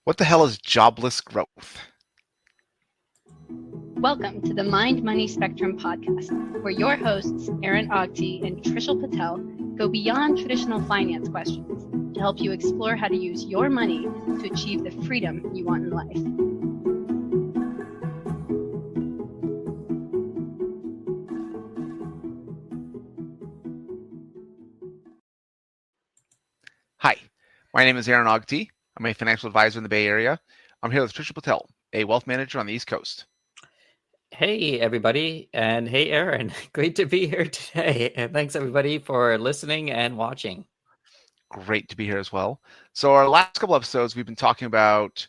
What the hell is jobless growth? Welcome to the Mind Money Spectrum podcast, where your hosts, Aaron Ogti and Trishul Patel, go beyond traditional finance questions to help you explore how to use your money to achieve the freedom you want in life. Hi, my name is Aaron Ogti. I'm a financial advisor in the Bay Area. I'm here with Trishul Patel, a wealth manager on the East Coast. Hey, everybody. And hey, Aaron. Great to be here today. And thanks, everybody, for listening and watching. Great to be here as well. So our last couple episodes, we've been talking about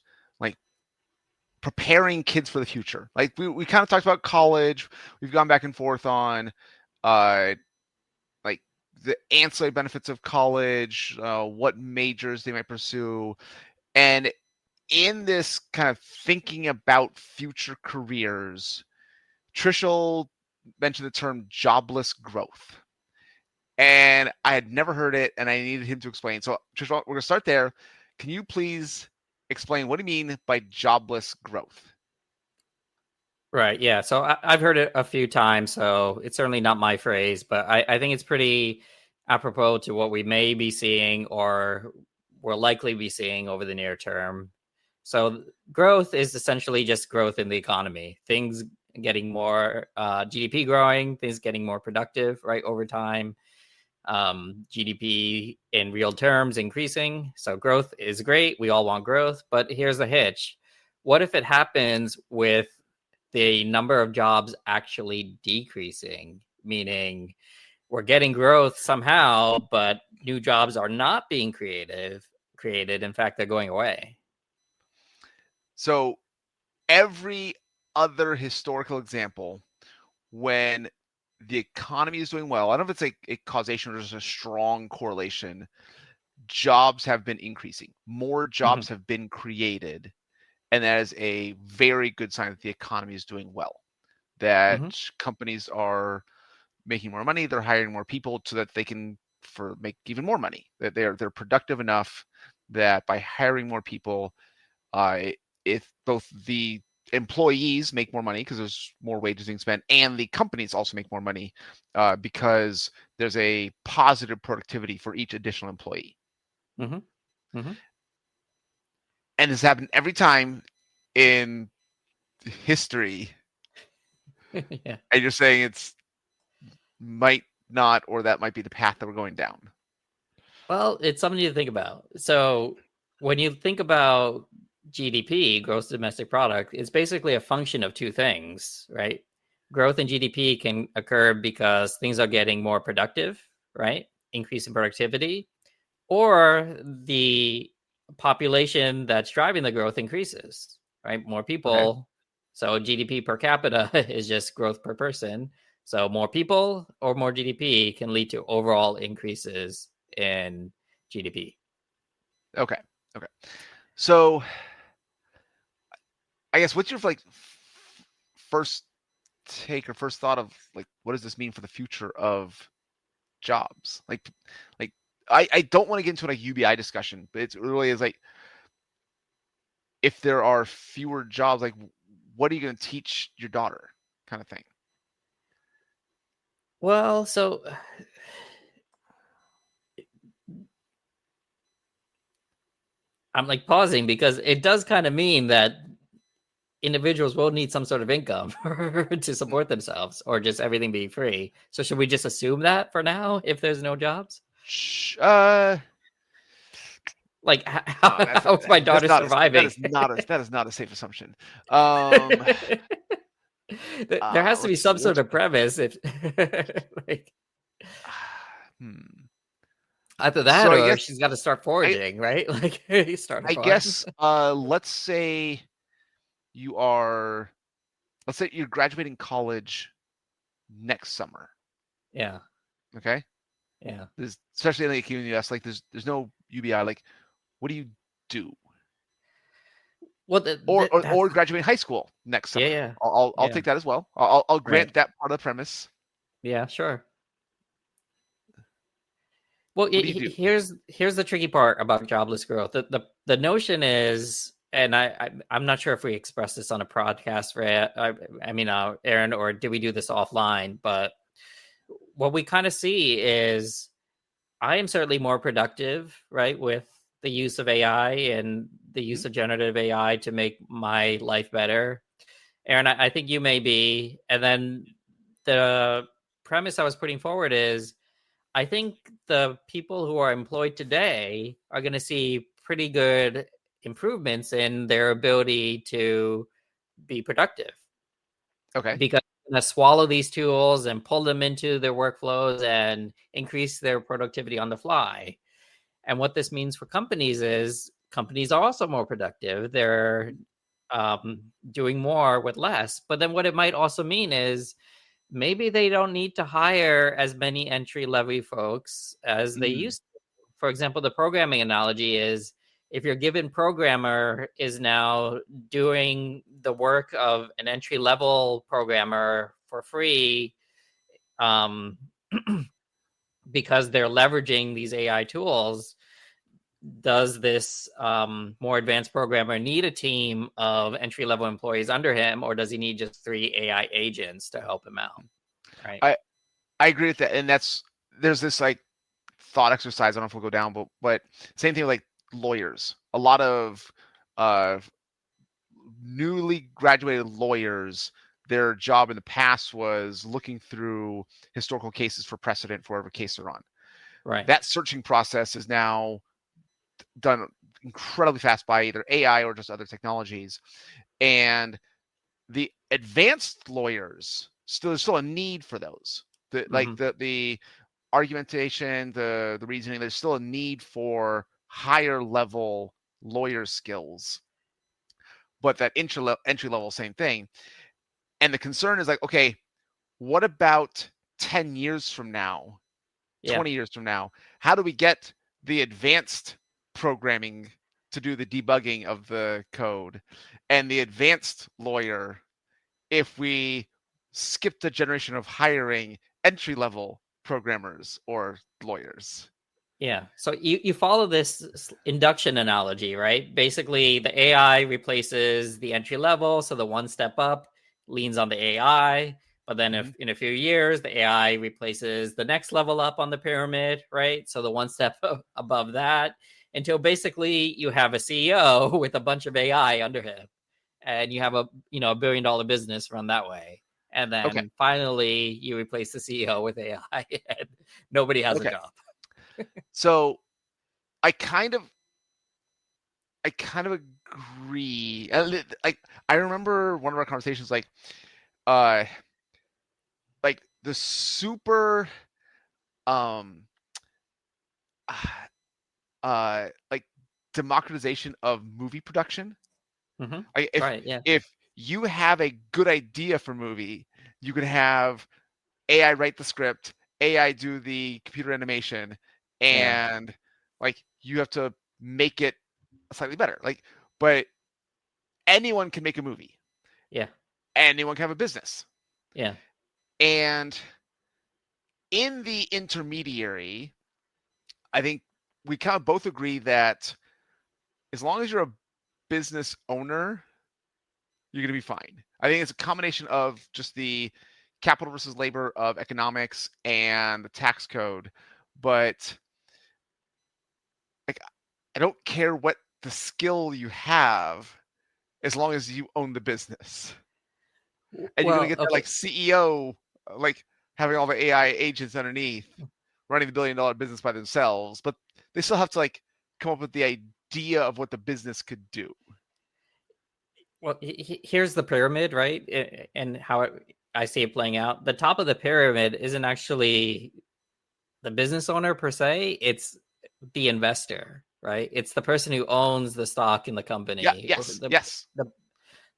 preparing kids for the future. We kind of talked about college. We've gone back and forth on the ancillary benefits of college, what majors they might pursue. And in this kind of thinking about future careers, Trishul mentioned the term jobless growth. And I had never heard it, and I needed him to explain. So, Trishul, we're going to start there. Can you please explain what do you mean by jobless growth? Right. Yeah. So I've heard it a few times, so it's certainly not my phrase, but I think it's pretty apropos to what we may be seeing or will likely be seeing over the near term. So growth is essentially just growth in the economy, things getting more GDP growing, things getting more productive, right, over time. GDP in real terms increasing. So growth is great. We all want growth, but here's the hitch. What if it happens with the number of jobs actually decreasing, meaning we're getting growth somehow, but new jobs are not being created. In fact, they're going away. So every other historical example, when the economy is doing well, I don't know if it's a causation or just a strong correlation, jobs have been increasing. More jobs have been created. And that is a very good sign that the economy is doing well, that companies are making more money, they're hiring more people so that they can make even more money, that they're productive enough that by hiring more people, if both the employees make more money because there's more wages being spent, and the companies also make more money because there's a positive productivity for each additional employee. And this happened every time in history. Yeah. And you're saying it's might not, or that might be the path that we're going down. Well, it's something to think about. So when you think about GDP, gross domestic product, it's basically a function of two things, right? Growth in GDP can occur because things are getting more productive, right? Increase in productivity, or the population that's driving the growth increases, right? More people. Okay. So GDP per capita is just growth per person. So more people or more GDP can lead to overall increases in GDP. Okay. So I guess what's your first take or first thought of what does this mean for the future of jobs? I don't want to get into a UBI discussion, but it really is if there are fewer jobs, what are you going to teach your daughter, kind of thing? Well, so I'm pausing because it does kind of mean that individuals will need some sort of income to support themselves, or just everything being free. So should we just assume that for now if there's no jobs? How's my daughter surviving? That is not a safe assumption. There has to be some sort of premise. Either that, or I guess she's got to start foraging, right? Start a farm. I guess. Let's say you're graduating college next summer. Yeah. Okay. Yeah. Especially in the U.S., there's no UBI. What do you do? Well, or graduating high school next summer. Yeah. I'll take that as well. I'll grant that part of the premise. Yeah, sure. Well, here's the tricky part about jobless growth. The notion is, and I'm not sure if we expressed this on a podcast, Aaron, or did we do this offline? But what we kind of see is I am certainly more productive, right, with the use of AI and the use of generative AI to make my life better. Aaron, I think you may be. And then the premise I was putting forward is I think the people who are employed today are going to see pretty good improvements in their ability to be productive. Okay. Because they're going to swallow these tools and pull them into their workflows and increase their productivity on the fly. And what this means for companies is companies are also more productive. They're doing more with less. But then what it might also mean is maybe they don't need to hire as many entry level folks as they used to. For example, the programming analogy is if your given programmer is now doing the work of an entry level programmer for free, because they're leveraging these AI tools, does this more advanced programmer need a team of entry level employees under him, or does he need just 3 AI agents to help him out? Right. I agree with that, and there's this like thought exercise. I don't know if we'll go down, but same thing like lawyers. A lot of newly graduated lawyers, their job in the past was looking through historical cases for precedent for whatever case they're on. Right. That searching process is now done incredibly fast by either AI or just other technologies. And the advanced lawyers, there's still a need for those. The argumentation, the reasoning, there's still a need for higher level lawyer skills. But that entry level, same thing. And the concern is like, okay, what about 10 years from now, 20 years from now? How do we get the advanced programming to do the debugging of the code and the advanced lawyer if we skip the generation of hiring entry level programmers or lawyers? Yeah. So you follow this induction analogy, right? Basically, the AI replaces the entry level. So the one step up leans on the AI. But then if in a few years, the AI replaces the next level up on the pyramid, right? So the one step above that, until basically you have a CEO with a bunch of AI under him. And you have a $1 billion business run that way. And then finally you replace the CEO with AI and nobody has a job. So I kind of agree. I remember one of our conversations like the super like democratization of movie production. If you have a good idea for movie, you could have AI write the script, AI do the computer animation, and like you have to make it slightly better. But anyone can make a movie. Yeah. Anyone can have a business. Yeah. And in the intermediary, I think we kind of both agree that as long as you're a business owner, you're going to be fine. I think it's a combination of just the capital versus labor of economics and the tax code. But I don't care what the skill you have as long as you own the business. And you're going to get that CEO, having all the AI agents underneath running the $1 billion business by themselves, but they still have to come up with the idea of what the business could do. Well, here's the pyramid, right? And how I see it playing out. The top of the pyramid isn't actually the business owner per se. It's the investor, right? It's the person who owns the stock in the company. Yes.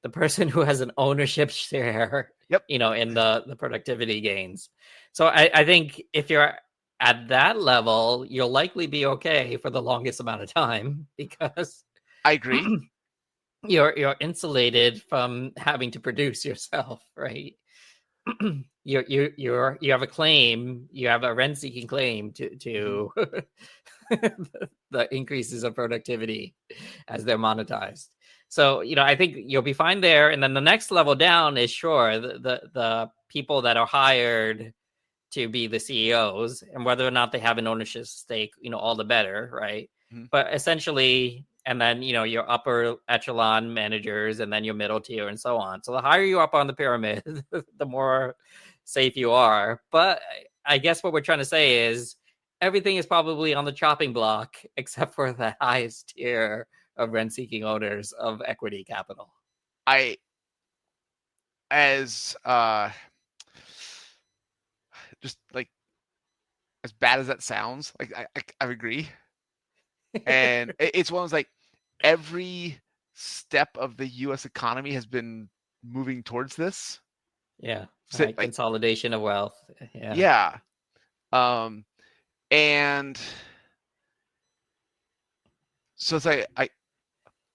The person who has an ownership share, in the productivity gains. So I think if you're at that level, you'll likely be okay for the longest amount of time because I agree. You're insulated from having to produce yourself, right? You have a claim, you have a rent-seeking claim to the increases of productivity as they're monetized. So, I think you'll be fine there. And then the next level down is sure the people that are hired to be the CEOs, and whether or not they have an ownership stake, all the better, right? Mhm. But essentially, and then your upper echelon managers, and then your middle tier, and so on. So the higher you up on the pyramid, the more safe you are. But I guess what we're trying to say is everything is probably on the chopping block except for the highest tier of rent-seeking owners of equity capital. I as just like as bad as that sounds, like I agree, and it's one of those like every step of the U.S. economy has been moving towards this. Yeah, So, right. like, Consolidation of wealth. Yeah. yeah, and so it's like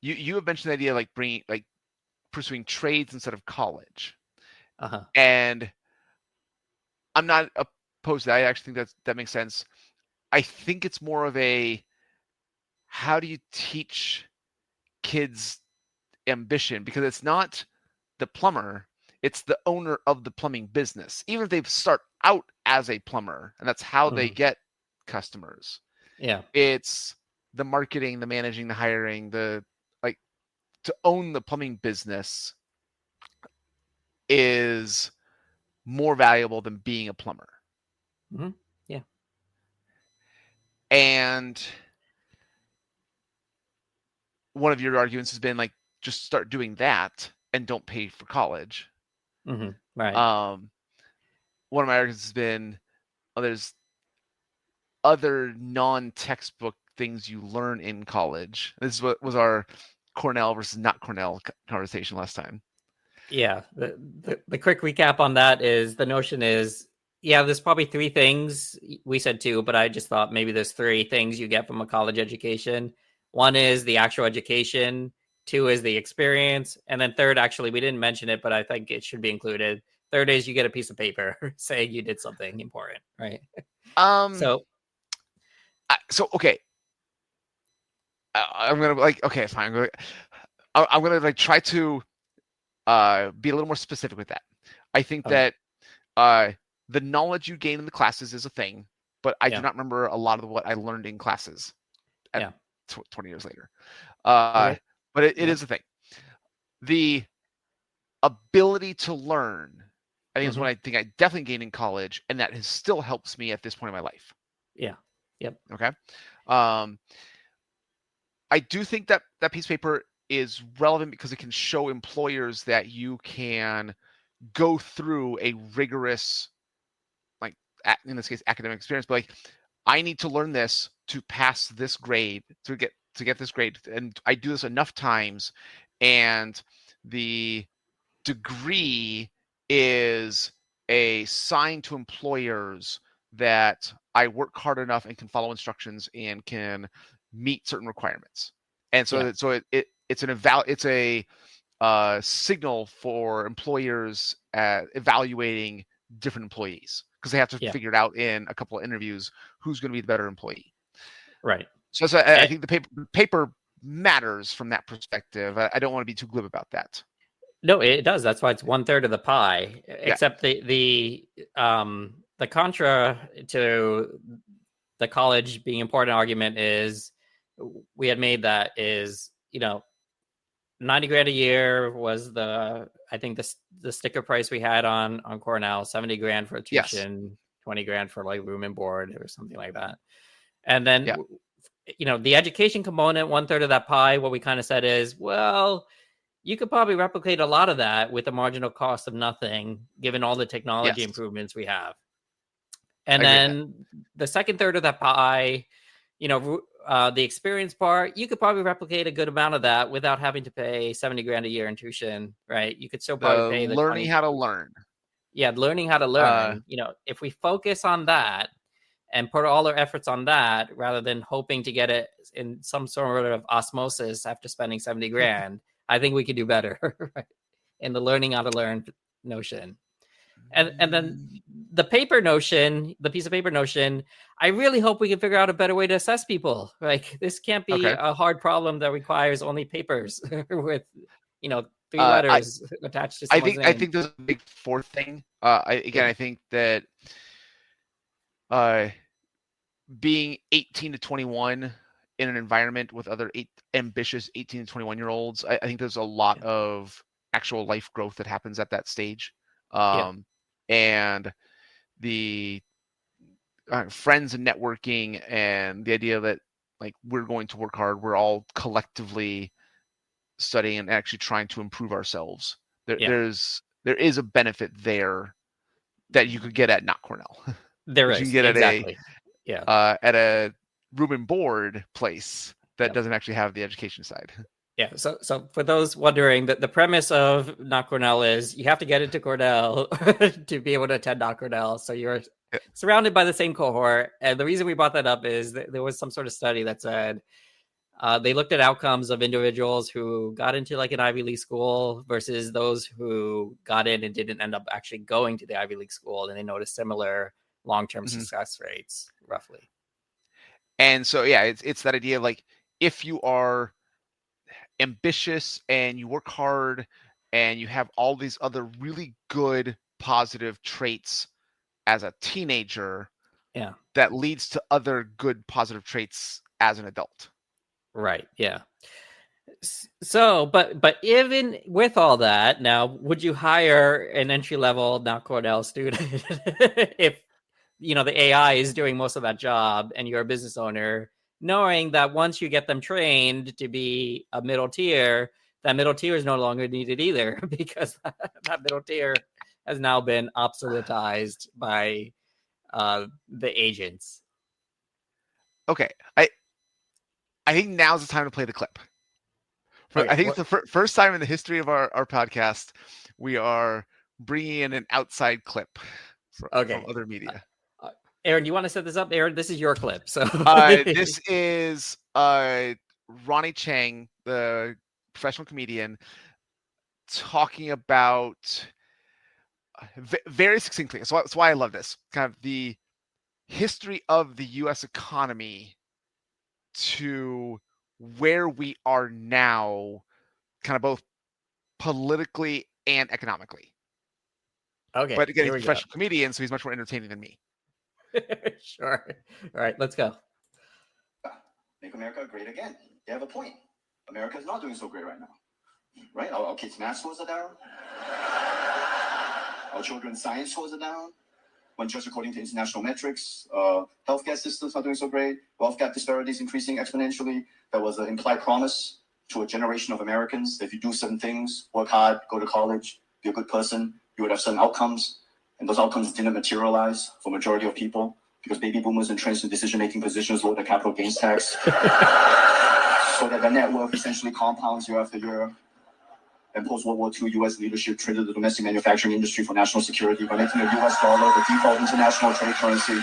you have mentioned the idea of like pursuing trades instead of college, Uh-huh. and I'm not opposed to that. I actually think that makes sense. I think it's more of a how do you teach kids ambition, because it's not the plumber, it's the owner of the plumbing business. Even if they start out as a plumber and that's how they Mhm. get customers, Yeah. it's the marketing, the managing, the hiring, the like to own the plumbing business is more valuable than being a plumber. Mm-hmm. Yeah. And one of your arguments has been like just start doing that and don't pay for college. Mm-hmm. Right. One of my arguments has been there's other non-textbook things you learn in college. This is what was our Cornell versus not Cornell conversation last time. Yeah. The quick recap on that is the notion is, yeah, there's probably three things. We said two, but I just thought maybe there's three things you get from a college education. One is the actual education. Two is the experience. And then third, actually, we didn't mention it, but I think it should be included. Third is you get a piece of paper saying you did something important, right? Um, So, so okay, I'm gonna like okay, fine. I'm gonna like try to be a little more specific with that. I think all right. that the knowledge you gain in the classes is a thing, but I do Yeah. not remember a lot of what I learned in classes at Yeah. 20 years later. Okay. But it Yeah. is a thing. The ability to learn, I think, is Mm-hmm. what I think I definitely gained in college, and that has still helps me at this point in my life. Yeah. Yep. Okay. Um, I do think that that piece of paper is relevant because it can show employers that you can go through a rigorous, like in this case, academic experience. But like, I need to learn this to pass this grade to get this grade, and I do this enough times, and the degree is a sign to employers that I work hard enough and can follow instructions and can meet certain requirements. And Yeah. it's a signal for employers evaluating different employees because they have to Yeah. figure it out in a couple of interviews who's going to be the better employee. Right. So I think the paper matters from that perspective. I don't want to be too glib about that. No, it does. That's why it's 1/3 of the pie. Yeah. Except the contra to the college being important argument is we had made that is 90 grand a year was I think the sticker price we had on Cornell, 70 grand for Yes. tuition, 20 grand for like room and board or something like that. And then Yeah. the education component, 1/3 of that pie, what we kind of said is, well, you could probably replicate a lot of that with a marginal cost of nothing, given all the technology Yes. improvements we have. And I agree with that. then the second third of that pie, the experience part, you could probably replicate a good amount of that without having to pay 70 grand a year in tuition, right? You could still probably The pay the learning 20. how to learn. Yeah, learning how to Uh, learn. If we focus on that and put all our efforts on that rather than hoping to get it in some sort of osmosis after spending 70 grand, I think we could do better right? In the learning how to learn notion. And then the piece of paper notion, I really hope we can figure out a better way to assess people. Like, this can't be Okay. a hard problem that requires only papers with, 3 I letters attached to I someone's think name. there's a big fourth thing. Yeah. I think that uh, being 18 to 21 in an environment with other ambitious 18 to 21-year-olds, I think there's a lot of actual life growth that happens at that stage. Yeah. And the friends and networking and the idea that like we're going to work hard, we're all collectively studying and actually trying to improve ourselves. There is a benefit there that you could get at not Cornell. There Which you is. can get Exactly. at a room and board place that Yep. doesn't actually have the education side. Yeah. So for those wondering, the premise of Not Cornell is you have to get into Cornell to be able to attend Not Cornell. So you're surrounded by the same cohort. And the reason we brought that up is that there was some sort of study that said they looked at outcomes of individuals who got into like an Ivy League school versus those who got in and didn't end up actually going to the Ivy League school. And they noticed similar long-term success rates, roughly. And so, yeah, it's that idea of like, if you are ambitious and you work hard and you have all these other really good positive traits as a teenager, that leads to other good positive traits as an adult. Right. Yeah. So, but even with all that, now, would you hire an entry-level Not Cornell student if the AI is doing most of that job and you're a business owner, knowing that once you get them trained to be a middle tier, that middle tier is no longer needed either because that middle tier has now been obsoletized by the agents. Okay, I think now's the time to play the clip. I think it's the first time in the history of our podcast we are bringing in an outside clip from other media. Aaron, do you want to set this up? Aaron, this is your clip. So this is Ronnie Chang, the professional comedian, talking about very succinctly. So that's why I love this. Kind of the history of the U.S. economy to where we are now, kind of both politically and economically. Okay. But again, he's a professional comedian, so he's much more entertaining than me. Sure. All right, let's go. Make America great again. They have a point. America is not doing so great right now. Right? Our kids' math scores are down. Our children's science scores are down. When just according to international metrics, healthcare systems not doing so great. Wealth gap disparities increasing exponentially. There was an implied promise to a generation of Americans that if you do certain things, work hard, go to college, be a good person, you would have certain outcomes. And those outcomes didn't materialize for majority of people because baby boomers entrenched in decision-making positions lowered the capital gains tax so that the net worth essentially compounds year after year. And post-World War II, U.S. leadership traded the domestic manufacturing industry for national security by making the U.S. dollar the default international trade currency.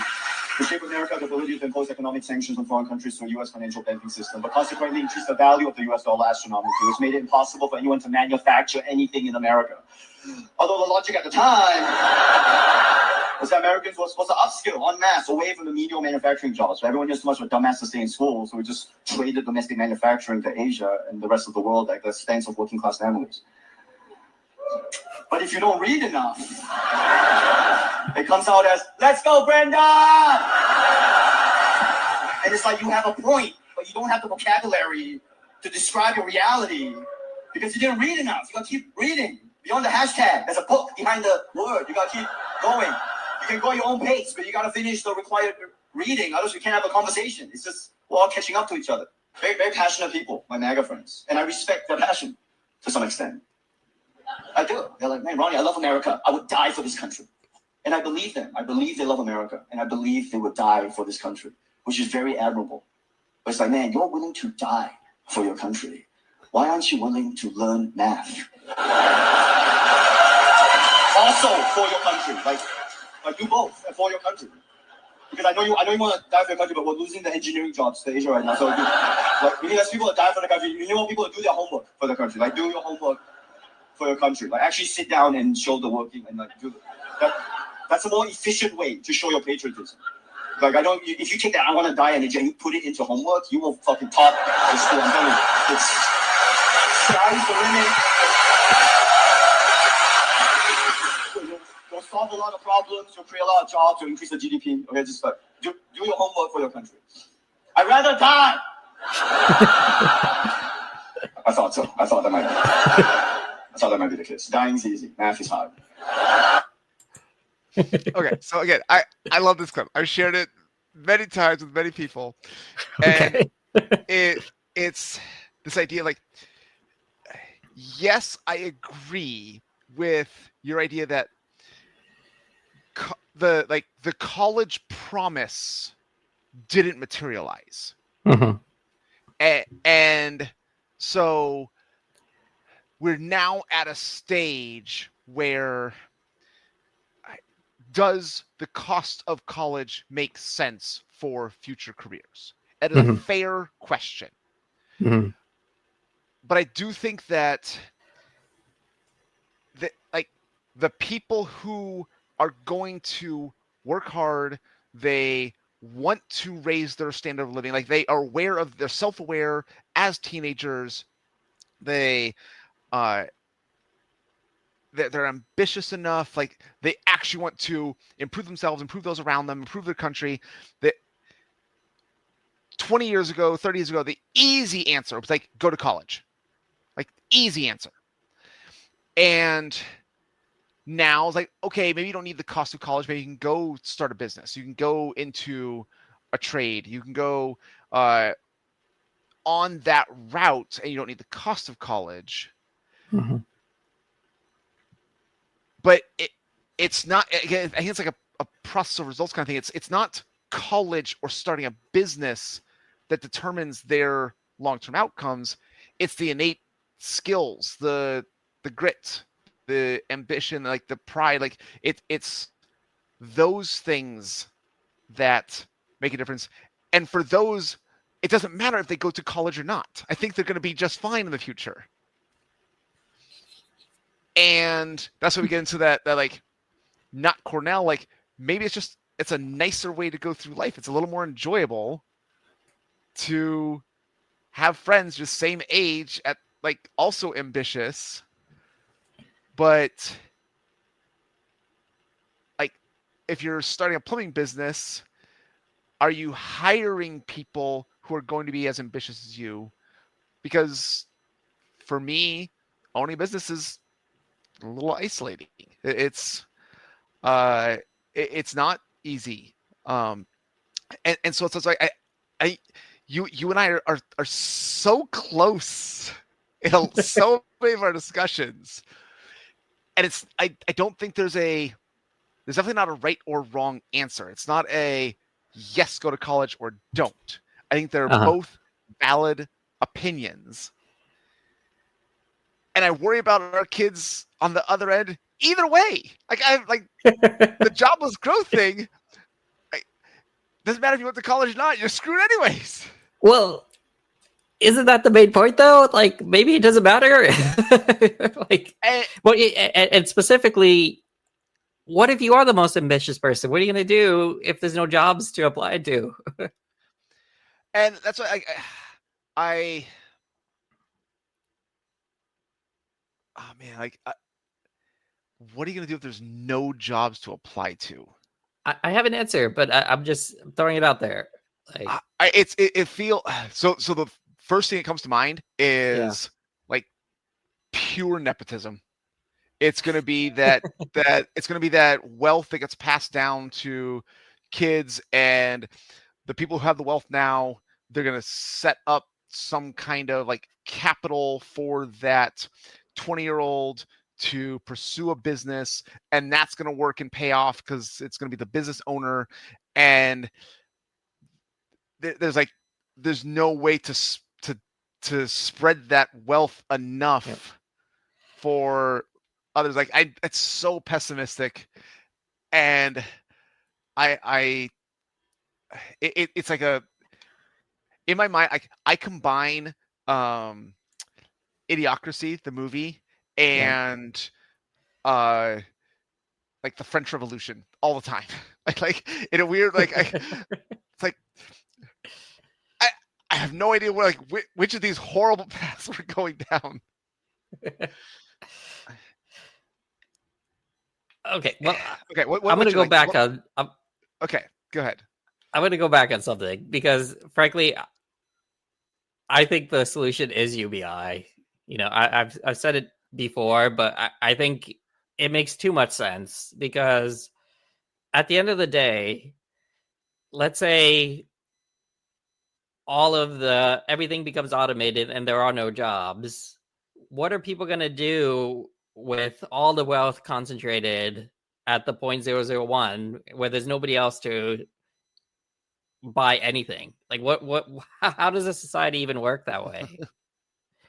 Which gave America the ability to impose economic sanctions on foreign countries through a U.S. financial banking system, but consequently increased the value of the U.S. dollar astronomically, which made it impossible for anyone to manufacture anything in America. Although the logic at the time was that Americans were supposed to upskill en masse away from the menial manufacturing jobs. So everyone just too much of a dumbass to stay in school, so we just traded domestic manufacturing to Asia and the rest of the world at the expense of working class families. But if you don't read enough, it comes out as, let's go, Brenda! And it's like you have a point, but you don't have the vocabulary to describe your reality because you didn't read enough. You gotta keep reading. Beyond the hashtag, there's a book behind the word. You gotta keep going. You can go at your own pace, but you gotta finish the required reading. Otherwise, we can't have a conversation. It's just we're all catching up to each other. Very, very passionate people, my MAGA friends. And I respect their passion to some extent. I do. They're like, man, Ronnie, I love America. I would die for this country. And I believe them. I believe they love America. And I believe they would die for this country, which is very admirable. But it's like, man, you're willing to die for your country. Why aren't you willing to learn math? Also for your country. Like do both for your country. Because I know you want to die for your country, but we're losing the engineering jobs to Asia right now. So we need less people to die for the country. You want people to do their homework for the country. Like do your homework for your country. Like actually sit down and show the working and like do That's a more efficient way to show your patriotism. Like, I don't. If you take that "I want to die" energy and you put it into homework, you will fucking top the school. I'm telling you, it's sky's the limit. You'll solve a lot of problems. You'll create a lot of jobs. You'll increase the GDP. Okay, just like do your homework for your country. I'd rather die. I thought so. I thought that might be the case. Dying's easy. Math is hard. Okay, so again, I love this clip. I've shared it many times with many people, and it's this idea like, yes, I agree with your idea that the college promise didn't materialize. Mm-hmm. And so we're now at a stage where does the cost of college make sense for future careers? It is a fair question. Mm-hmm. But I do think that the people who are going to work hard, they want to raise their standard of living, like they are aware of, they're self-aware as teenagers, they're ambitious enough, like they actually want to improve themselves, improve those around them, improve their country. That 20 years ago, 30 years ago, the easy answer was like, go to college. Like, easy answer. And now it's like, okay, maybe you don't need the cost of college. Maybe you can go start a business. You can go into a trade. You can go on that route, and you don't need the cost of college. Mm-hmm. But it's not. Again, I think it's like a process of results kind of thing. It's not college or starting a business that determines their long-term outcomes. It's the innate skills, the grit, the ambition, like the pride, like it's those things that make a difference. And for those, it doesn't matter if they go to college or not. I think they're going to be just fine in the future. And that's why we get into that like, not Cornell, like maybe it's a nicer way to go through life. It's a little more enjoyable to have friends just same age at like also ambitious. But like, if you're starting a plumbing business, are you hiring people who are going to be as ambitious as you? Because for me, owning a business is a little isolating. It's not easy. And so it's like you and I are so close in so many of our discussions. And I don't think there's definitely not a right or wrong answer. It's not a yes, go to college, or don't. I think they're both valid opinions. And I worry about our kids on the other end either way. Like the jobless growth thing. Doesn't matter if you went to college or not, you're screwed anyways. Well, isn't that the main point though? Like, maybe it doesn't matter. Like, and specifically, what if you are the most ambitious person? What are you going to do if there's no jobs to apply to? And that's why I oh man, like, what are you going to do if there's no jobs to apply to? I have an answer, but I'm just throwing it out there. Like, it feel so the first thing that comes to mind is like pure nepotism. It's going to be that it's going to be that wealth that gets passed down to kids, and the people who have the wealth now, they're going to set up some kind of like capital for that 20-year-old to pursue a business, and that's going to work and pay off because it's going to be the business owner. And there's no way to spread that wealth enough for others. Like, it's so pessimistic, and it's like in my mind, I combine Idiocracy, the movie, and like the French Revolution all the time. like in a weird it's like I have no idea where which of these horrible paths we're going down. Okay, well, okay, I'm going to go back on. Okay, go ahead. I'm going to go back on something because, frankly, I think the solution is UBI. I've said it before, but I think it makes too much sense because at the end of the day, let's say everything becomes automated and there are no jobs. What are people going to do with all the wealth concentrated at the 0.001 where there's nobody else to buy anything? Like how does a society even work that way?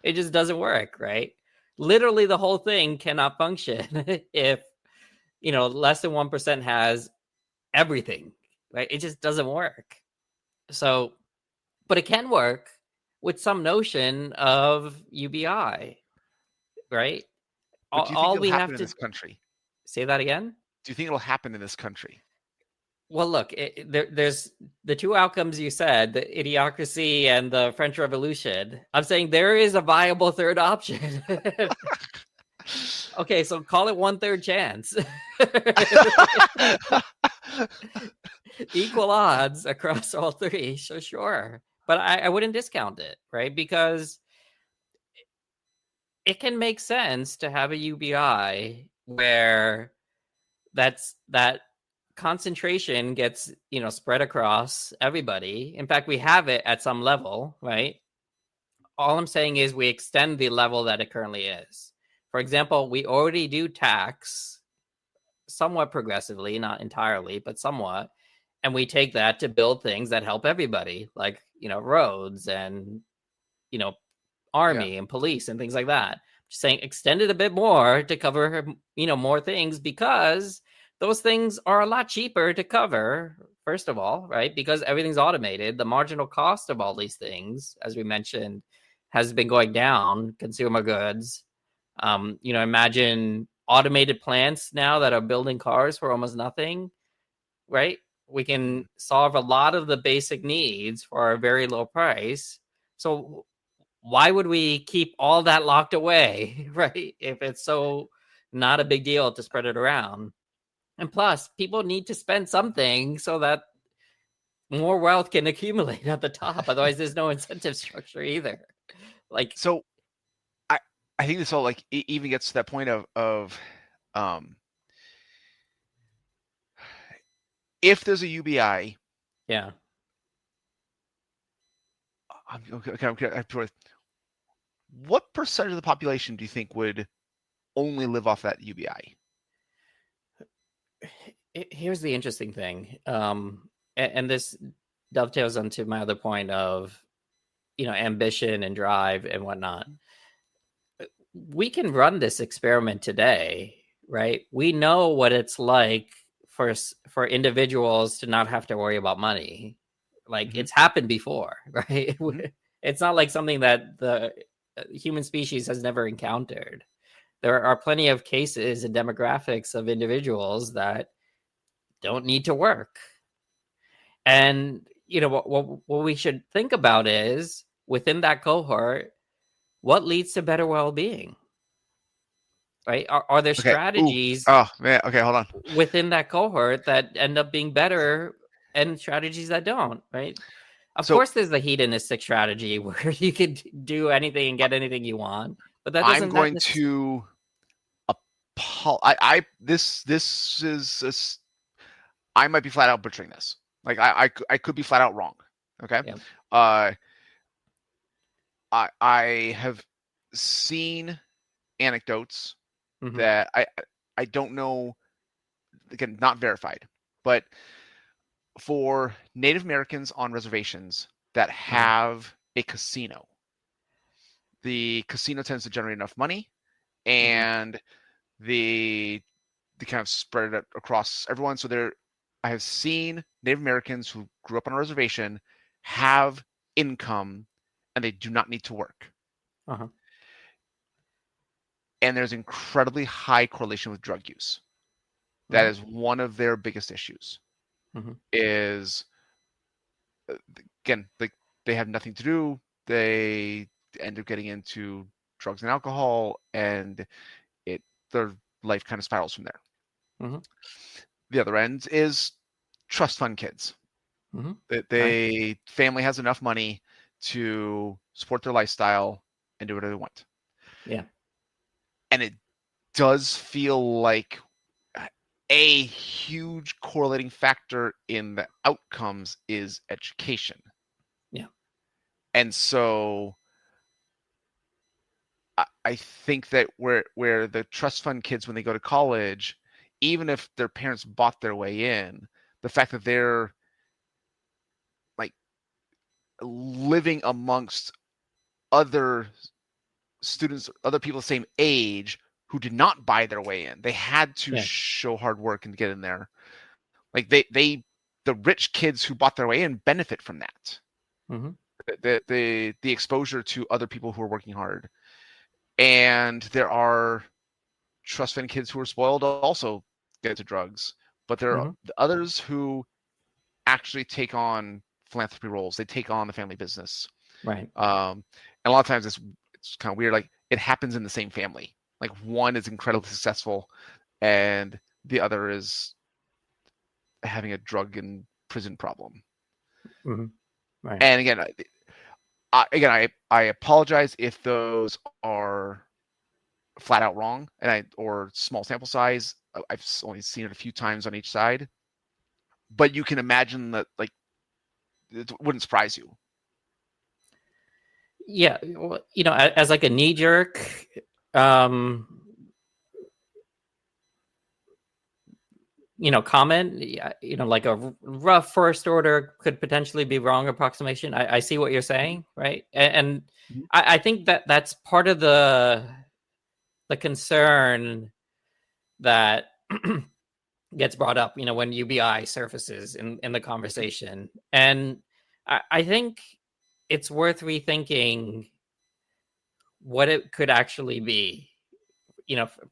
It just doesn't work, right? Literally the whole thing cannot function if less than 1% has everything, right? It just doesn't work. So, but it can work with some notion of UBI, right? But do you think it'll happen in this country? Say that again? Do you think it'll happen in this country? Well, look, there's the two outcomes you said, the idiocracy and the French Revolution. I'm saying there is a viable third option. Okay, so call it 1/3 chance. Equal odds across all three, so sure. But I wouldn't discount it, right? Because it can make sense to have a UBI where that concentration gets spread across everybody. In fact, we have it at some level, right? All I'm saying is we extend the level that it currently is. For example, we already do tax somewhat progressively, not entirely, but somewhat, and we take that to build things that help everybody, like roads and army and police and things like that. Just saying, extend it a bit more to cover more things, because those things are a lot cheaper to cover, first of all, right? Because everything's automated. The marginal cost of all these things, as we mentioned, has been going down. Consumer goods, imagine automated plants now that are building cars for almost nothing, right? We can solve a lot of the basic needs for a very low price. So why would we keep all that locked away, right? If it's so not a big deal to spread it around. And plus, people need to spend something so that more wealth can accumulate at the top. Otherwise, there's no incentive structure either. So I think this all it even gets to that point of if there's a UBI, yeah. What percentage of the population do you think would only live off that UBI? Here's the interesting thing, and this dovetails onto my other point of ambition and drive and whatnot. We can run this experiment today, right? We know what it's like for individuals to not have to worry about money. It's happened before, right? Mm-hmm. It's not like something that the human species has never encountered. There are plenty of cases and demographics of individuals that don't need to work. And, what we should think about is, within that cohort, what leads to better well-being? Right? Are there strategies hold on. within that cohort that end up being better and strategies that don't, right? Of course, there's the hedonistic strategy where you can do anything and get anything you want, but that doesn't. I'm going to this is I might be flat out butchering this. I could be flat out wrong. Okay. Yeah. I have seen anecdotes that I don't know, again, not verified, but for Native Americans on reservations that have a casino, the casino tends to generate enough money, and they kind of spread it across everyone. So I have seen Native Americans who grew up on a reservation have income, and they do not need to work. And there's incredibly high correlation with drug use. That is one of their biggest issues. Is again, they have nothing to do. They end up getting into drugs and alcohol, and their life kind of spirals from there. The other end is trust fund kids. They family has enough money to support their lifestyle and do whatever they want. Yeah. And it does feel like a huge correlating factor in the outcomes is education. Yeah. And so I think that where the trust fund kids, when they go to college, even if their parents bought their way in, the fact that they're like living amongst other students, other people the same age who did not buy their way in, they had to show hard work and get in there. Like the rich kids who bought their way in benefit from that. The exposure to other people who are working hard. And there are trust fund kids who are spoiled also get into drugs, but there are others who actually take on philanthropy roles. They take on the family business, right? And a lot of times it's kind of weird. Like it happens in the same family. Like one is incredibly successful, and the other is having a drug and prison problem. Right. And again, I apologize if those are flat out wrong, or small sample size. I've only seen it a few times on each side, but you can imagine that like it wouldn't surprise you. Yeah, well, as like a knee jerk, comment, like a rough first order could potentially be wrong approximation. I see what you're saying, right? And I think that's part of the concern that gets brought up, when UBI surfaces in the conversation. And I think it's worth rethinking what it could actually be.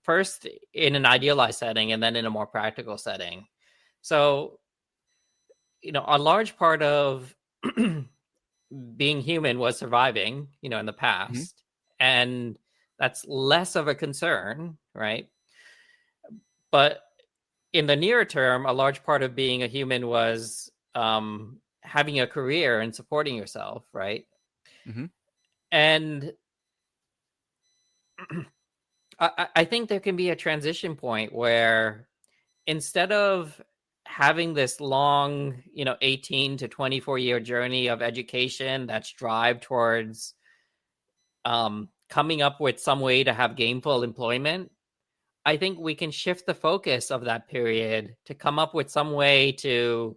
First in an idealized setting and then in a more practical setting. So, a large part of being human was surviving, in the past. And that's less of a concern, right? But in the near term, a large part of being a human was having a career and supporting yourself, right? And I think there can be a transition point where instead of having this long, 18 to 24-year journey of education that's drive towards coming up with some way to have gainful employment, I think we can shift the focus of that period to come up with some way to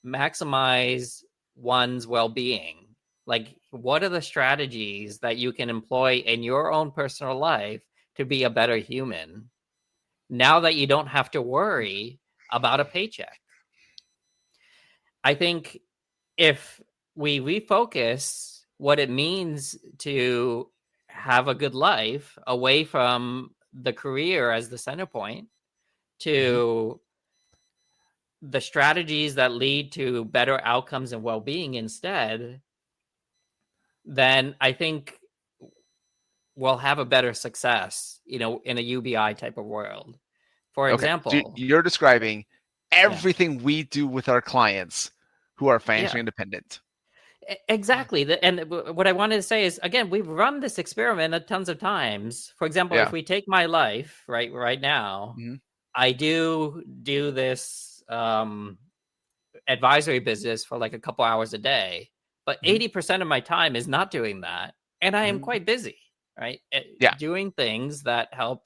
maximize one's well-being. Like, what are the strategies that you can employ in your own personal life to be a better human now that you don't have to worry about a paycheck? I think if we refocus what it means to have a good life away from the career as the center point to the strategies that lead to better outcomes and well-being instead, then I think we'll have a better success, in a UBI type of world. For example, so you're describing everything we do with our clients who are financially independent. Exactly. And what I wanted to say is, again, we've run this experiment tons of times. For example, if we take my life right now, I do this advisory business for like a couple hours a day, but 80% of my time is not doing that. And I am quite busy, right? Doing things that help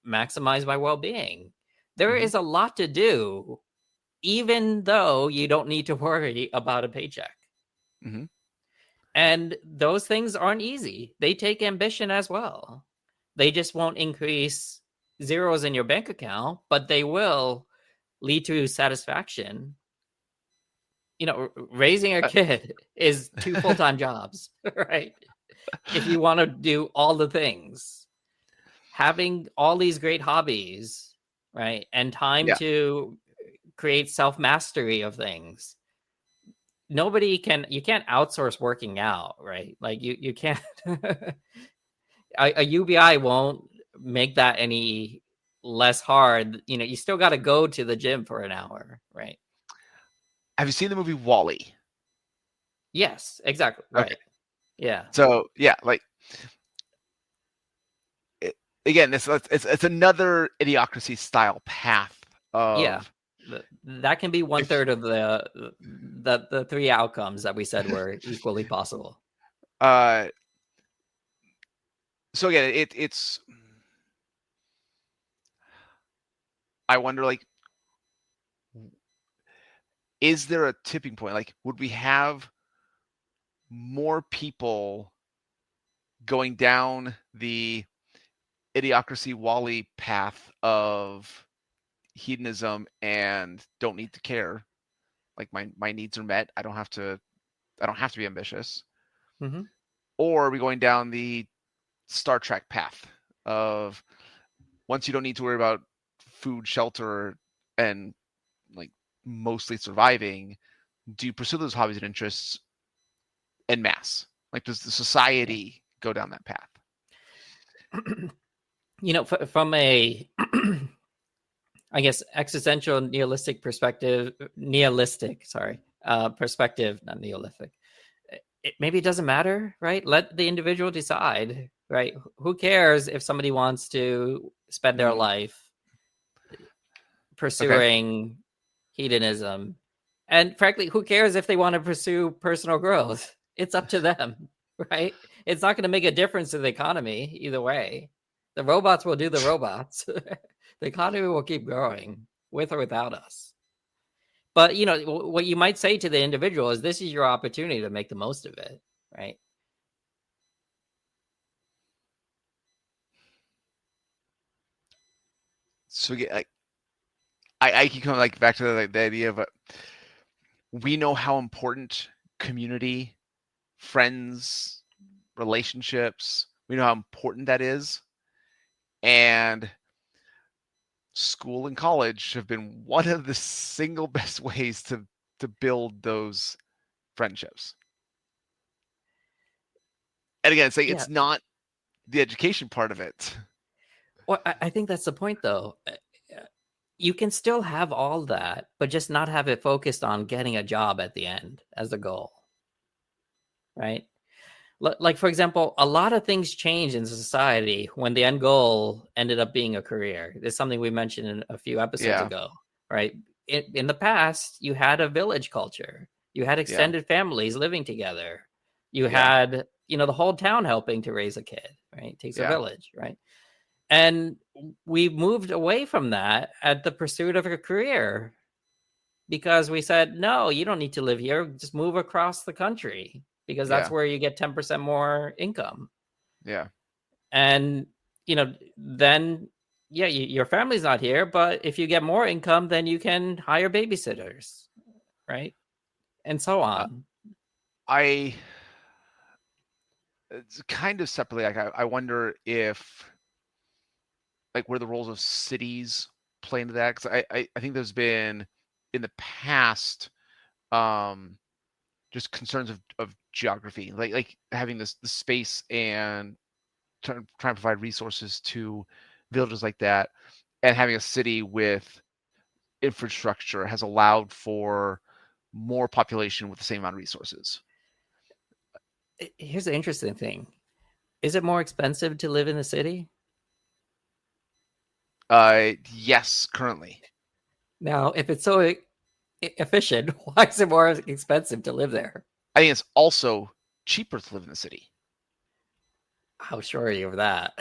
maximize my well-being. There is a lot to do, even though you don't need to worry about a paycheck. And those things aren't easy. They take ambition as well. They just won't increase zeros in your bank account, but they will lead to satisfaction. Raising a kid is 2 full-time jobs, right? If you want to do all the things, having all these great hobbies right? And time Yeah. to create self-mastery of things. You can't outsource working out, right? Like you can't a UBI won't make that any less hard. You still got to go to the gym for an hour, right? Have you seen the movie Wall-E? Yes, exactly. Okay. Right. Yeah. So yeah, like again, it's another idiocracy style path Yeah. of That can be one if third of the three outcomes that we said were equally possible. so again, it's I wonder, like, is there a tipping point? Like, would we have more people going down the idiocracy Wall-E path of hedonism and don't need to care? Like my needs are met. I don't have to be ambitious. Mm-hmm. Or are we going down the Star Trek path of once you don't need to worry about food, shelter, and like mostly surviving, do you pursue those hobbies and interests en masse? Like, does the society go down that path? From a I guess existential nihilistic, sorry, perspective, not Neolithic. Maybe it doesn't matter, right? Let the individual decide, right? Who cares if somebody wants to spend their life pursuing hedonism? And frankly, who cares if they want to pursue personal growth? It's up to them, right? It's not going to make a difference to the economy either way. The robots will do the robots. The economy will keep growing with or without us. But what you might say to the individual is, this is your opportunity to make the most of it, right? So I keep coming like back to the idea of we know how important community, friends, relationships, we know how important that is. And school and college have been one of the single best ways to build those friendships. And again, it's not the education part of it. Well, I think that's the point, though. You can still have all that, but just not have it focused on getting a job at the end as the goal, right? Like, for example, a lot of things change in society when the end goal ended up being a career. It's something we mentioned in a few episodes ago, right? In the past, you had a village culture. You had extended families living together. You had, the whole town helping to raise a kid, right? It takes a village, right? And we moved away from that at the pursuit of a career because we said, no, you don't need to live here. Just move across the country because that's where you get 10% more income. Yeah. And, then, your family's not here, but if you get more income, then you can hire babysitters, right? And so on. It's kind of separately, like I wonder if like where the roles of cities play into that, because I think there's been in the past just concerns of geography, like having the space and trying to provide resources to villages like that, and having a city with infrastructure has allowed for more population with the same amount of resources. Here's the interesting thing. Is it more expensive to live in the city? Yes, currently. Now, if it's so efficient, why is it more expensive to live there? I think it's also cheaper to live in the city. How sure are you of that?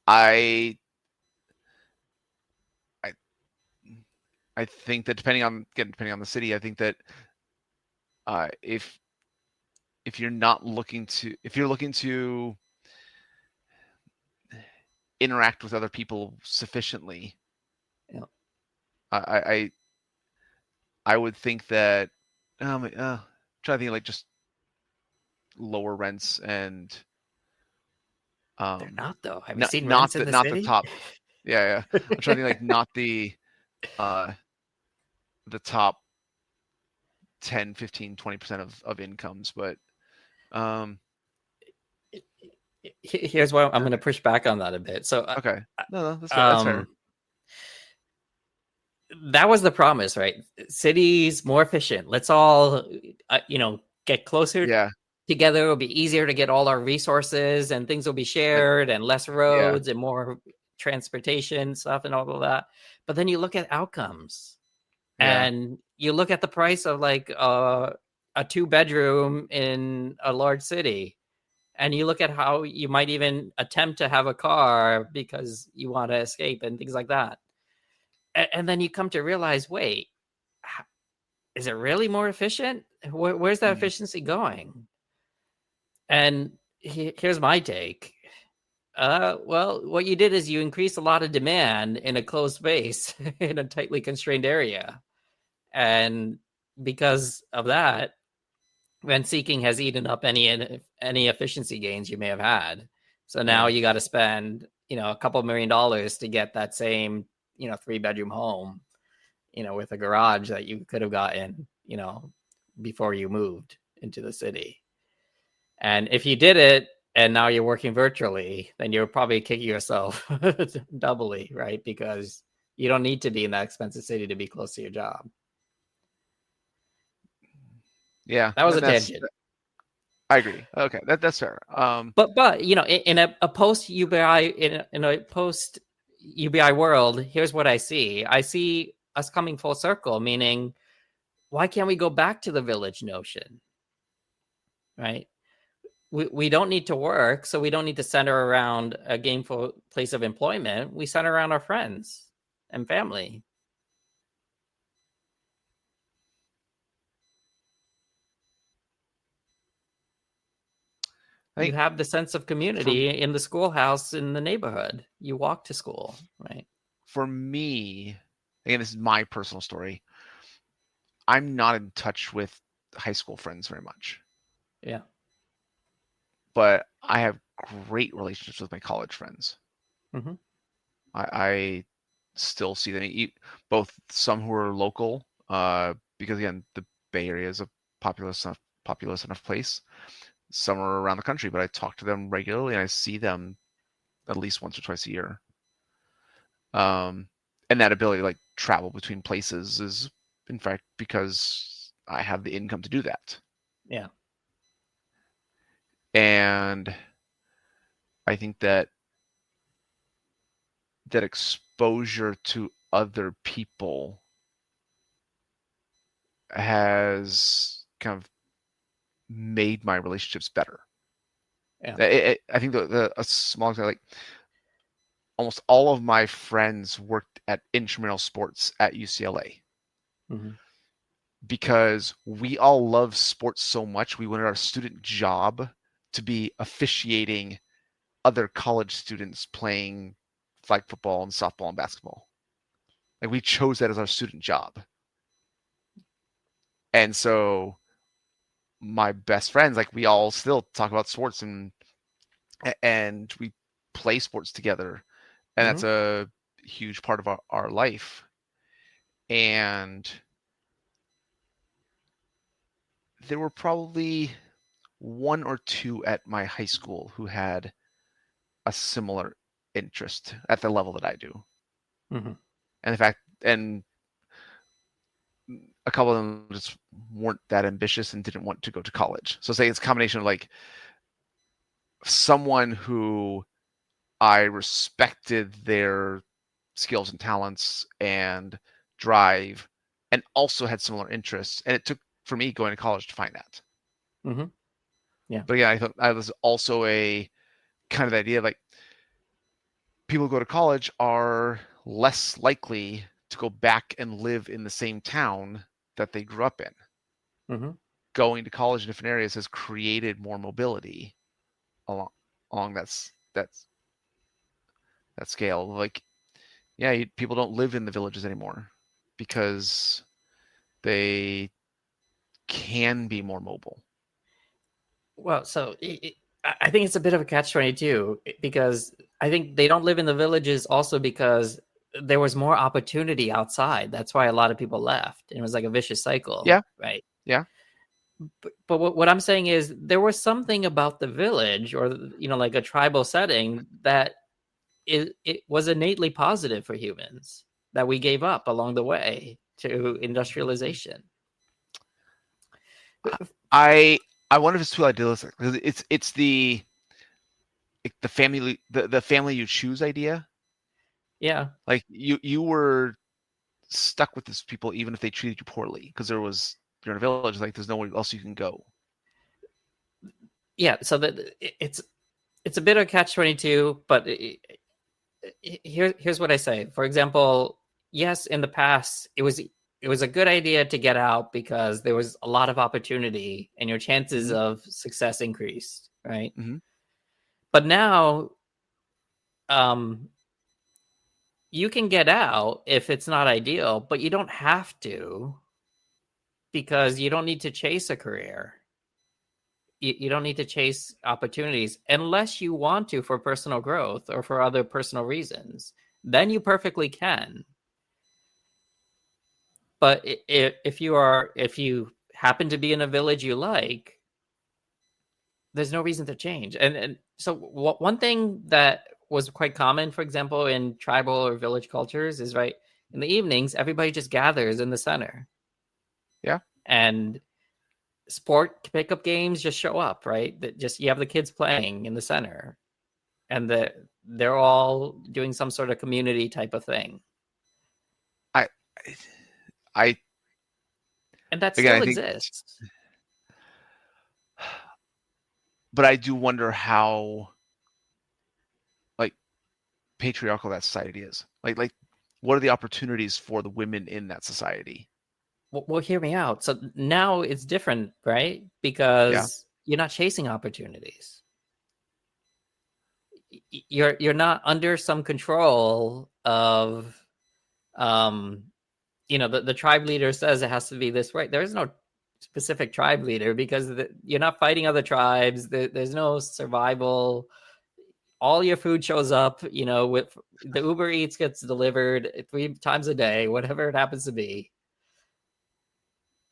I think that depending on the city, I think that if you're looking to interact with other people sufficiently, I would think that try to think like just lower rents and they're not though. Have you seen rents in the city? The top. Yeah. I'm trying to think like not the top 10, 15, 20% of incomes, but um Here's why I'm going to push back on that a bit. So, okay. No, that's fair. That's fair. That was the promise, right? Cities more efficient. Let's all, get closer Yeah. together. It'll be easier to get all our resources, and things will be Like shared, and less yeah. roads and more transportation stuff and all of that. But then you look at outcomes, Yeah. and you look at the price of like a 2-bedroom in a large city, and you look at how you might even attempt to have a car because you want to escape and things like that. And then you come to realize, wait, is it really more efficient? Where's that Mm. efficiency going? And here's my take. Well, what you did is you increased a lot of demand in a closed space in a tightly constrained area. And because of that, rent seeking has eaten up any efficiency gains you may have had. So now Yeah. you got to spend, a couple $1 million to get that same, 3-bedroom home, with a garage that you could have gotten, before you moved into the city. And if you did it and now you're working virtually, then you're probably kicking yourself doubly, right? Because you don't need to be in that expensive city to be close to your job. Yeah. That was And a that's tangent. I agree. Okay. That's fair. But in a post UBI in a post UBI world, here's what I see. I see us coming full circle, meaning why can't we go back to the village notion? Right? We don't need to work, so we don't need to center around a gainful place of employment. We center around our friends and family. I You think have the sense of for community in the schoolhouse in the neighborhood. You walk to school, right? for me, again, this is my personal story. I'm not in touch with high school friends very much, Yeah. but I have great relationships with my college friends. Mm-hmm. I still see them, both some who are local, because again, the Bay Area is a populous enough place. Some are around the country, but I talk to them regularly and I see them at least once or twice a year. And that ability to like travel between places is, in fact, because I have the income to do that. Yeah. And I think that exposure to other people has kind of made my relationships better. Yeah. I think a small example, like almost all of my friends worked at intramural sports at UCLA. Mm-hmm. Because we all love sports so much, we wanted our student job to be officiating other college students playing flag football and softball and basketball. Like we chose that as our student job. And so my best friends, like we all still talk about sports and we play sports together. And Mm-hmm. that's a huge part of our life. And there were probably one or two at my high school who had a similar interest at the level that I do. Mm-hmm. And in fact, and a couple of them just weren't that ambitious and didn't want to go to college. So say it's a combination of like someone who I respected their skills and talents and drive and also had similar interests. And it took for me going to college to find that. Mm-hmm. Yeah. But again, I thought I was also a kind of the idea of like people who go to college are less likely to go back and live in the same town that they grew up in. Mm-hmm. Going to college in different areas has created more mobility along that scale. Like, yeah, people don't live in the villages anymore because they can be more mobile. Well, so I think it's a bit of a catch-22 because I think they don't live in the villages also because there was more opportunity outside. That's why a lot of people left. And it was like a vicious cycle, Yeah. right? Yeah. But what I'm saying is there was something about the village or, like a tribal setting that it was innately positive for humans that we gave up along the way to industrialization. I wonder if it's too idealistic. It's the the family you choose idea. Yeah. Like you were stuck with these people even if they treated you poorly because you're in a village. Like there's nowhere else you can go. Yeah. So that it's a bit of catch-22, but here's what I say. For example, yes, in the past it was a good idea to get out because there was a lot of opportunity and your chances Mhm. of success increased, right? Mm-hmm. But now, you can get out if it's not ideal, but you don't have to because you don't need to chase a career. You don't need to chase opportunities unless you want to for personal growth or for other personal reasons. Then you perfectly can. But if you happen to be in a village you like, there's no reason to change. And so one thing that was quite common, for example, in tribal or village cultures is, right, in the evenings, everybody just gathers in the center. Yeah. And sport pickup games just show up, right? That just you have the kids playing in the center, and they're all doing some sort of community type of thing. I And that again, still I think, exists. but I do wonder how like patriarchal that society is. Like what are the opportunities for the women in that society? Well, hear me out. So now it's different, right? Yeah. Because you're not chasing opportunities. You're not under some control of, the tribe leader says it has to be this way. There is no specific tribe leader because you're not fighting other tribes. There's no survival. All your food shows up, with the Uber Eats gets delivered 3 times a day, whatever it happens to be.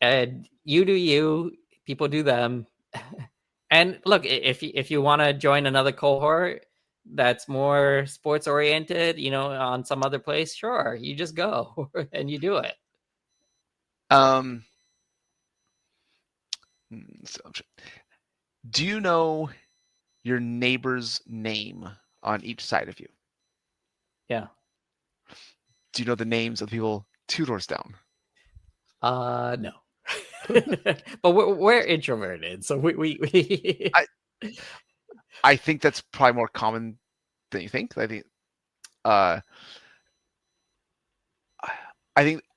And you do you, people do them. And look, if you want to join another cohort that's more sports oriented, on some other place, sure, you just go and you do it. So, do you know your neighbor's name on each side of you? Yeah. Do you know the names of the people 2 doors down? No. But we're introverted, so we I think that's probably more common than you think. I think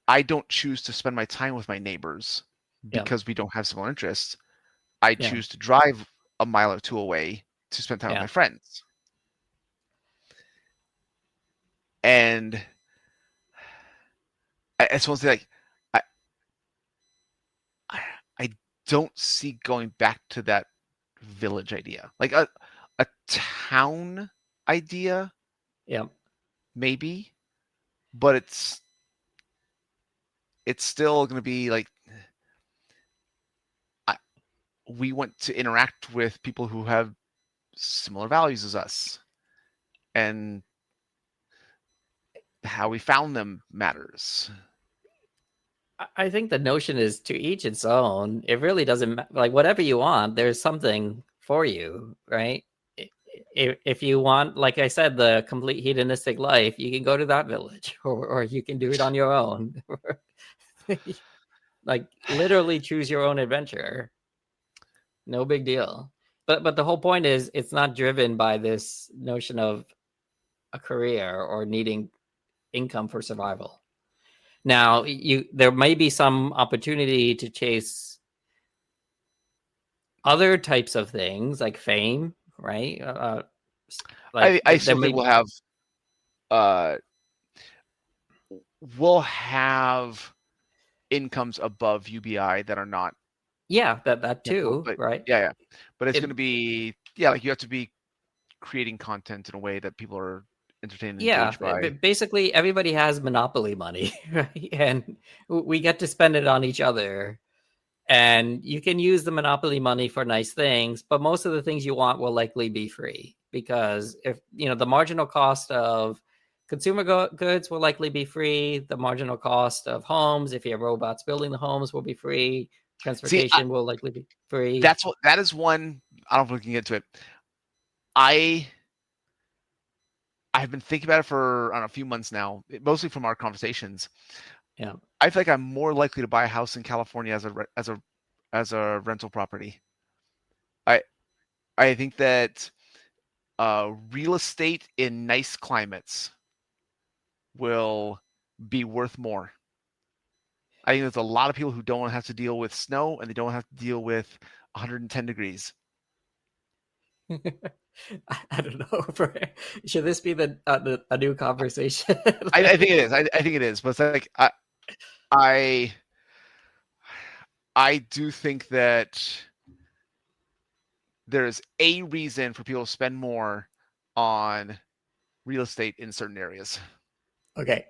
I don't choose to spend my time with my neighbors because we don't have similar interests. I choose to drive a mile or 2 away to spend time with my friends. And I just want to say, like, I don't see going back to that village idea. Like a town idea, maybe, but it's still going to be like we want to interact with people who have similar values as us, and how we found them matters. I think the notion is to each its own. It really doesn't matter. Like, whatever you want, there's something for you, right? If you want, like I said, the complete hedonistic life, you can go to that village, or you can do it on your own. Like, literally choose your own adventure. No big deal. But the whole point is, it's not driven by this notion of a career or needing income for survival. Now, there may be some opportunity to chase other types of things like fame, right? I still think we'll have incomes above UBI that are not. Yeah, that too, But, right? Yeah. But it's going to be, like you have to be creating content in a way that people are entertained and Yeah, engaged by. basically everybody has monopoly money, right? And we get to spend it on each other. And you can use the monopoly money for nice things, but most of the things you want will likely be free, because if the marginal cost of consumer goods will likely be free. The marginal cost of homes, if you have robots building the homes, will be free. See, Transportation will likely be free. that is one. I don't know if we can get to it. I've been thinking about it for, I don't know, a few months now, mostly from our conversations. Yeah. I feel like I'm more likely to buy a house in California as a rental property. I think that real estate in nice climates will be worth more. I think there's a lot of people who don't have to deal with snow, and they don't have to deal with 110 degrees. I don't know. Should this be a new conversation? I think it is. I think it is. But it's like I do think that there's a reason for people to spend more on real estate in certain areas. Okay,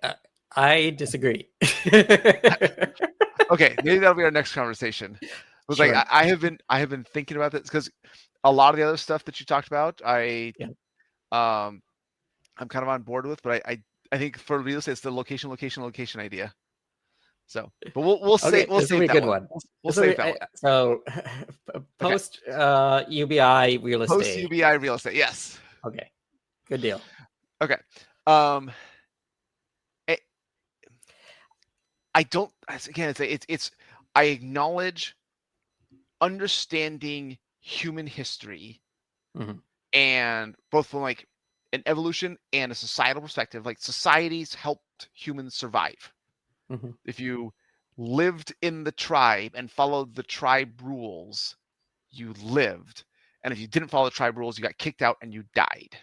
I disagree. Okay, maybe that'll be our next conversation. It's Sure. like I have been thinking about this because a lot of the other stuff that you talked about, I'm kind of on board with, but I think for real estate, it's the location idea. So, but we'll Okay, this will be a that good one. one. We'll save that one. So, post UBI real estate. Post UBI real estate, yes. Okay, good deal. Okay. I don't. Again, it's. I acknowledge understanding human history, and both from like an evolution and a societal perspective. Like societies helped humans survive. If you lived in the tribe and followed the tribe rules, you lived, and if you didn't follow the tribe rules, you got kicked out and you died.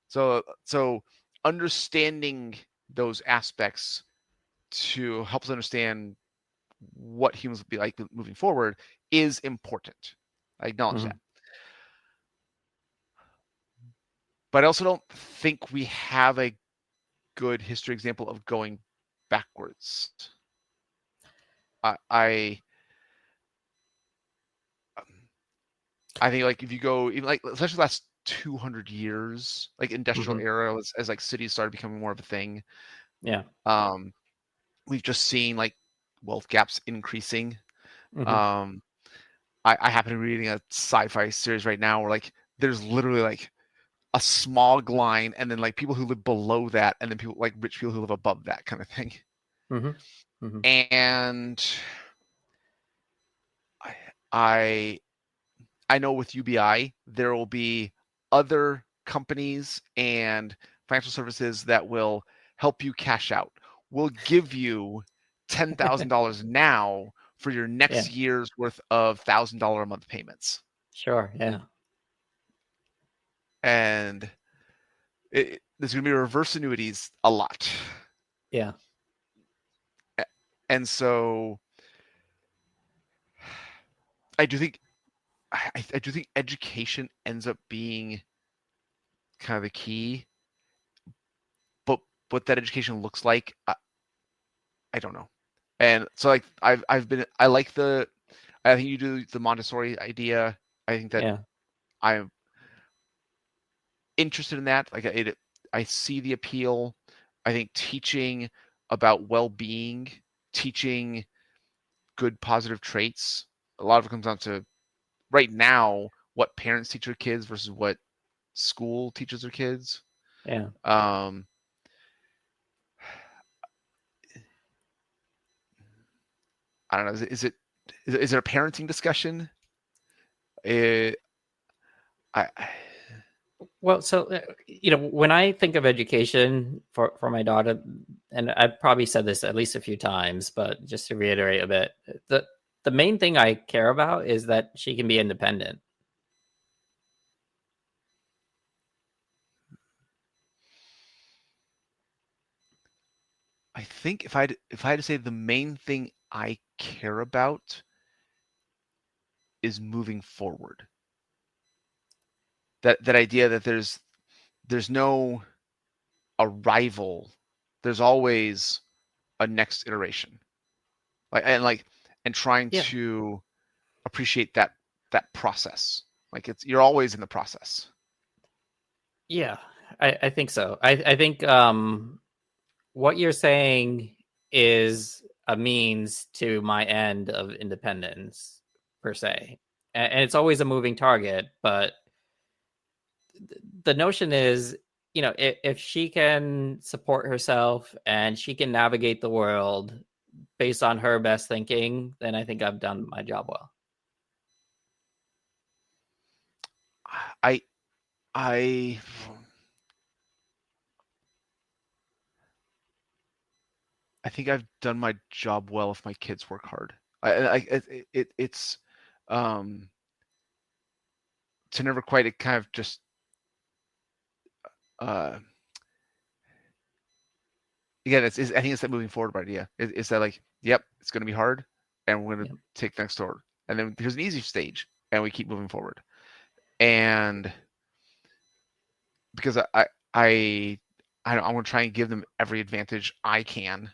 So understanding those aspects to help us understand what humans will be like moving forward is important. I acknowledge that. But I also don't think we have a good history example of going backwards. I think like if you go even like especially the last 200 years, like industrial era, as like cities started becoming more of a thing. Yeah. We've just seen like wealth gaps increasing. I happen to be reading a sci-fi series right now where like there's literally like a smog line and then like people who live below that and then people like rich people who live above that kind of thing. And I know with UBI there will be other companies and financial services that will help you cash out. We'll give you $10,000 now for your next year's worth of $1,000 a month payments. Sure. Yeah. And there's going to be reverse annuities a lot. Yeah. And so I do think education ends up being kind of the key. But what that education looks like, I don't know. And so like I think you do the Montessori idea. I think that I'm interested in that. Like I see the appeal. I think teaching about well-being, teaching good positive traits, a lot of it comes down to right now what parents teach their kids versus what school teaches their kids. Yeah. I don't know. Is it a parenting discussion? Well, so when I think of education for my daughter, and I've probably said this at least a few times, but just to reiterate a bit, the main thing I care about is that she can be independent. I think if I had to say the main thing I care about is moving forward. that idea that there's no arrival. There's always a next iteration. And trying Yeah. to appreciate that process. Like you're always in the process. Yeah, I think so. I think what you're saying is a means to my end of independence, per se. And it's always a moving target, but the notion is, if she can support herself and she can navigate the world based on her best thinking, then I think I've done my job well. I I I think I've done my job well if my kids work hard. It's to never quite. It kind of just uh again. I think it's that moving forward idea. Is that like, yep, it's going to be hard, and we're going to take next door, and then there's an easy stage, and we keep moving forward, and because I want to try and give them every advantage I can.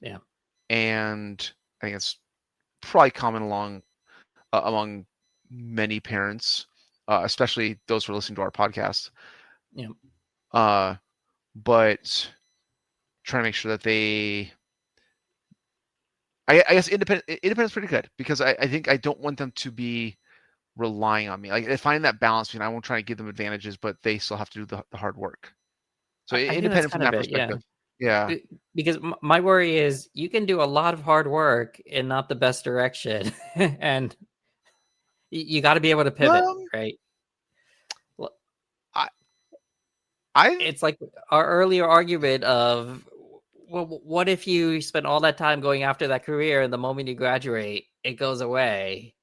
Yeah. And I think it's probably common among many parents, especially those who are listening to our podcast. Yeah. But trying to make sure that I guess independence is pretty good, because I think I don't want them to be relying on me. Like, I find that balance between, I won't try to give them advantages, but they still have to do the hard work. So I think that's independent from kind of that it, yeah. perspective. Yeah. Because my worry is you can do a lot of hard work in not the best direction, and you got to be able to pivot, right? It's like our earlier argument of, well, what if you spend all that time going after that career, and the moment you graduate, it goes away?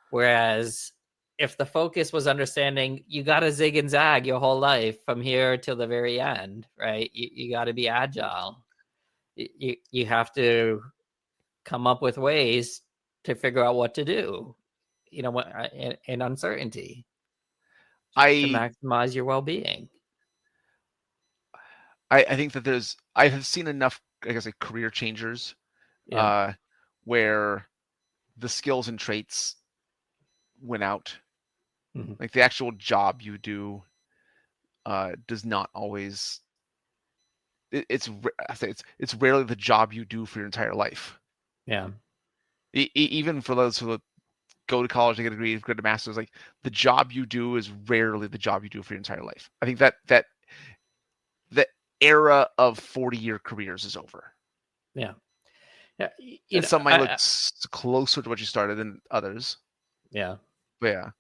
Whereas if the focus was understanding you got to zig and zag your whole life from here till the very end, right? You got to be agile. You have to come up with ways to figure out what to do, in uncertainty, to maximize your well-being. I think that I have seen enough, I guess, like, career changers, where the skills and traits went out. Mm-hmm. Like, the actual job you do does not always. It's rarely the job you do for your entire life. Yeah. Even for those who go to college to get a degree, go to master's, like, the job you do is rarely the job you do for your entire life. I think that the era of 40-year careers is over. Yeah. And some might look closer to what you started than others. Yeah. But yeah.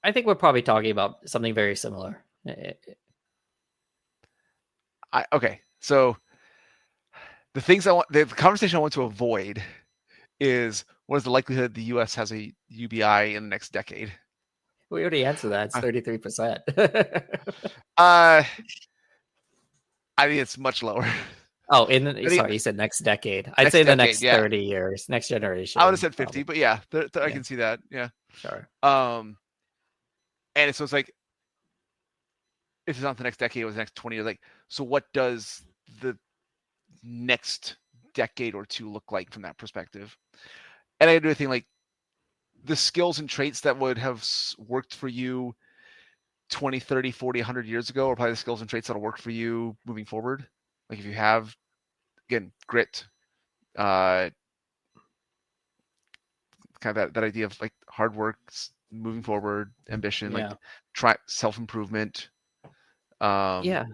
I think we're probably talking about something very similar. Okay. So the conversation I want to avoid is, what is the likelihood the U.S. has a UBI in the next decade? We already answered that. It's 33%. I think it's much lower. Oh, sorry, you said next decade. I'd say the next 30 years, next generation. I would have said 50, but yeah, I can see that. Yeah. Sure. And so it's like, if it's not the next decade, it was the next 20 years. Like, so what does the next decade or two look like from that perspective? And I do a thing like, the skills and traits that would have worked for you 20, 30, 40, 100 years ago are probably the skills and traits that'll work for you moving forward. Like, if you have, again, grit, kind of that idea of, like, hard work, moving forward, ambition, like, try self-improvement. I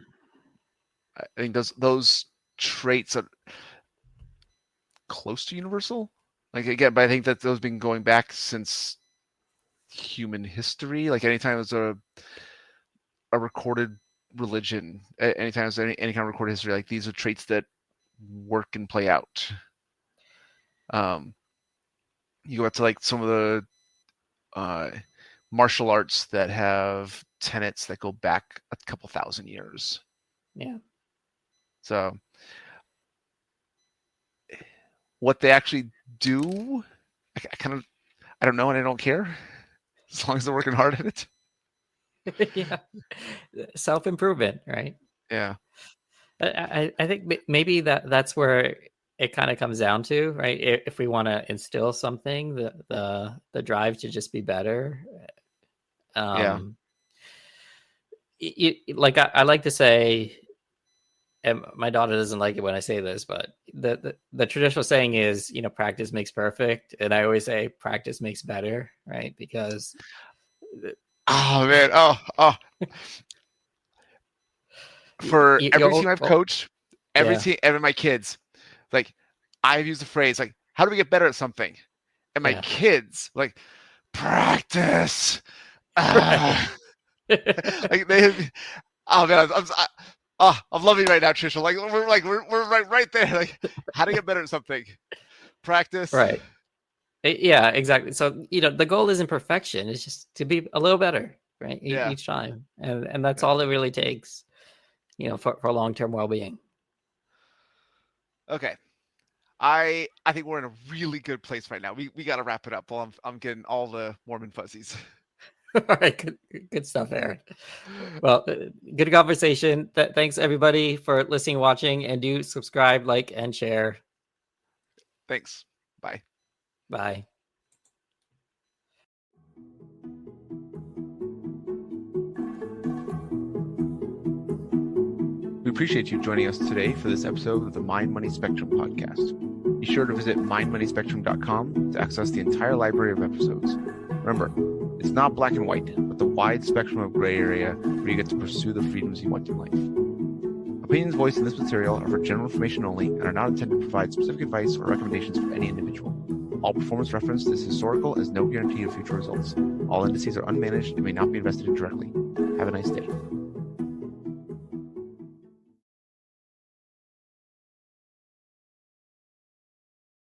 think those traits are close to universal. Like, again, but I think that those have been going back since human history. Like, anytime there's a recorded religion, anytime there's any kind of recorded history, like, these are traits that work and play out. You go out to, like, some of the martial arts that have tenets that go back a couple thousand years. Yeah. So what they actually do, I don't know, and I don't care. as long as they're working hard at it. Yeah, self-improvement, right? Yeah. I think maybe that's where it kind of comes down to, right? If we want to instill something, the drive to just be better. Yeah. Like I like to say, and my daughter doesn't like it when I say this, but the traditional saying is, practice makes perfect, and I always say practice makes better, right? Because Oh man. Oh. For every team I've coached, every my kids, like I've used the phrase like, how do we get better at something? And my kids like, practice. Like they, oh man, I'm loving it right now, Trisha. We're right there. Like, how to get better at something? Practice. Right. Yeah, exactly. So the goal isn't perfection; it's just to be a little better, right? Each time, and that's all it really takes, for long-term well-being. Okay. I think we're in a really good place right now. We got to wrap it up while I'm getting all the Mormon fuzzies. All right, good stuff, Aaron. Well, good conversation. Thanks everybody for listening, watching, and do subscribe, like, and share. Thanks. Bye. Bye. We appreciate you joining us today for this episode of the Mind Money Spectrum podcast. Be sure to visit mindmoneyspectrum.com to access the entire library of episodes. Remember, it's not black and white, but the wide spectrum of gray area where you get to pursue the freedoms you want in life. Opinions voiced in this material are for general information only and are not intended to provide specific advice or recommendations for any individual. All performance referenced is historical as no guarantee of future results. All indices are unmanaged and may not be invested in directly. Have a nice day.